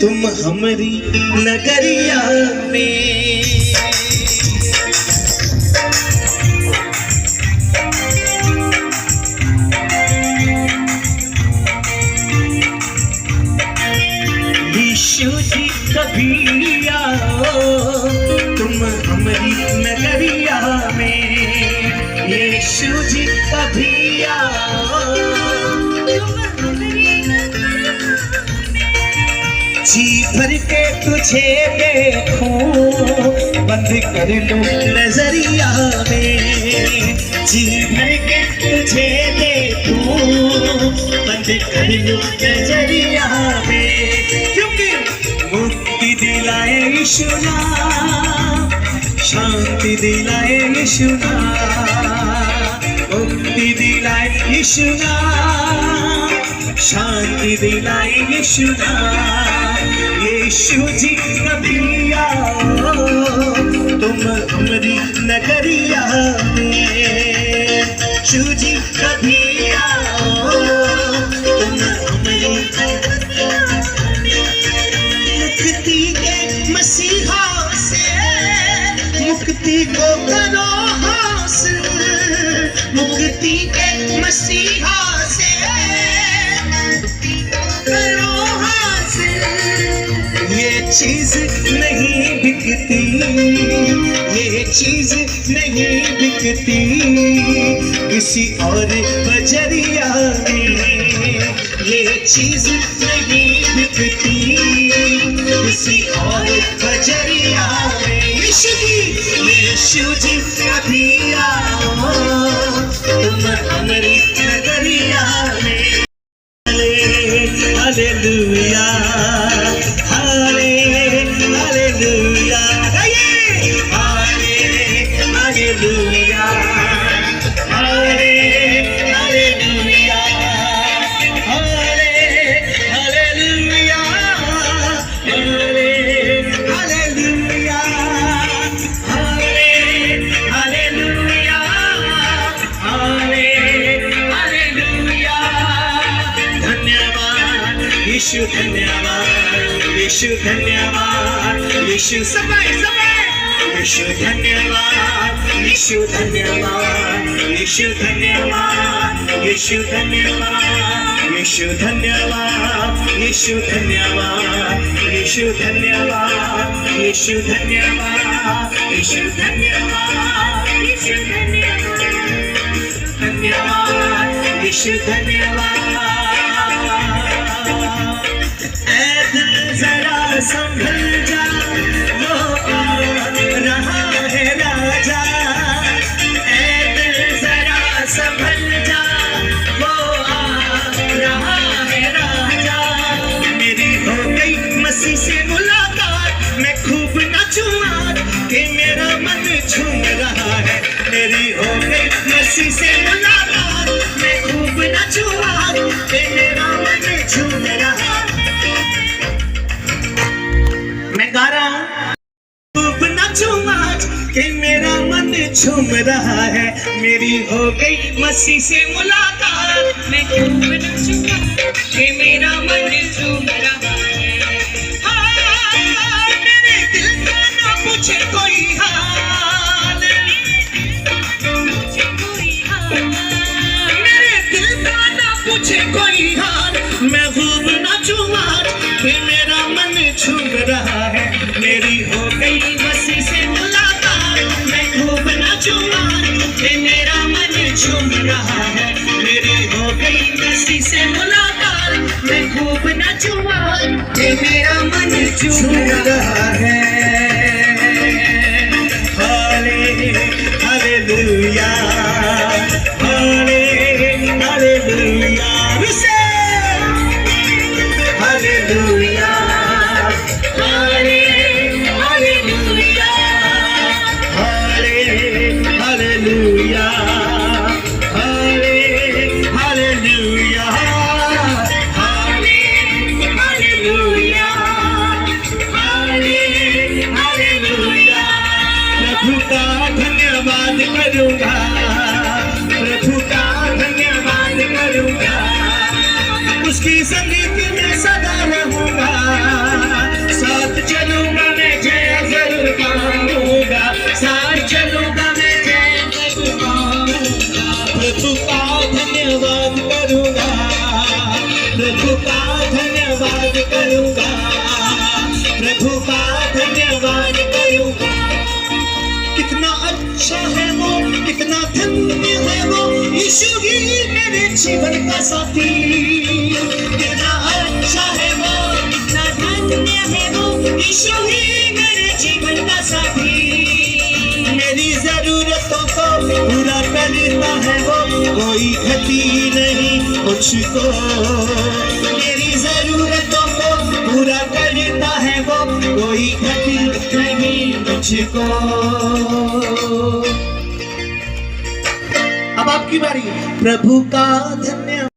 तुम हमारी नगरिया में। यीशु जी कभी आओ तुम हमारी नगरिया में। यीशु जी कभी आओ जी भर के तुझे देखूं, बंद कर लो नजरिया में। जी भर के तुझे देखूं, बंद कर लो नजरिया में। क्योंकि मुक्ति दिलाए यीशु नाम, शांति दिलाए यीशु नाम। मुक्ति दिलाए यीशु नाम, शांति दिलाए यीशु नाम। यीशु जी कभी आओ तुम हमारी नगरिया में। यीशु जी कभी आओ तुम हमारी नगरिया में। मुक्ति के मसीहा से मुक्ति को करो हासिल। मुक्ति के मसीहा से करो हासिल। ये चीज नहीं बिकती, ये चीज नहीं बिकती किसी और बजरिया में। ये चीज नहीं बिकती किसी और बजरिया में। यीशु जी कभी आओ तुम हमारी नगरिया में। Hallelujah hallelujah hallelujah hallelujah hallelujah hallelujah hallelujah hallelujah. धन्यवाद यीशु, धन्यवाद यीशु, धन्यवाद यीशु। सबे यीशु धन्यवाद यीशु, धन्यवाद यीशु, धन्यवाद यीशु, धन्यवाद यीशु, धन्यवाद यीशु, धन्यवाद यीशु, धन्यवाद यीशु, धन्यवाद यीशु, धन्यवाद यीशु, धन्यवाद यीशु, धन्यवाद। ऐ दिल जरा संभल जा, वो आ रहा है राजा। ऐ दिल जरा संभल जा, वो आ रहा है राजा। मेरी हो गई मसीह से मुलाकात, मैं खूब नाचूंगा कि मेरा मन झूम रहा है। मेरी हो गई मसीह से मुलाकात, मैं खूब नाचूंगा कि मेरा मन झूम रहा है। मैं गा रहा हूँ खूब नाचूंगा कि मेरा मन झूम रहा है। मेरी हो गई मसीह से मुलाकात, मैं खूब नाचूंगा कि मेरा मन झूम रहा है। मेरे दिल का ना पूछे कोई हाल, मेरे दिल का ना पूछे कोई हाल। मैं खूब नाचूंगा कि मेरा मन झूम रहा है। मेरी हो गई मसीह से मुलाकात, मैं खूब नाचूंगा कि मेरा मन झूम रहा है। मेरी हो गई मसीह से मुलाकात, मैं खूब नाचूंगा कि मेरा मन झूम रहा है। Hallelujah hallelujah hallelujah hallelujah hallelujah hallelujah hallelujah hallelujah. प्रभु का धन्यवाद करूंगा, प्रभु का प्रभु का धन्यवाद करूंगा, प्रभु का धन्यवाद करूंगा। कितना अच्छा है वो, कितना धन्य है वो, यीशु ही मेरे जीवन का साथी। कितना अच्छा है वो, कितना धन्य है वो, यीशु ही मेरे जीवन का साथी। मेरी जरूरतों को पूरा करता है वो, कोई घटी नहीं मुझको। मेरी जरूरतों को पूरा करता है वो, कोई घटी नहीं मुझको। अब आपकी बारी। प्रभु का धन्यवाद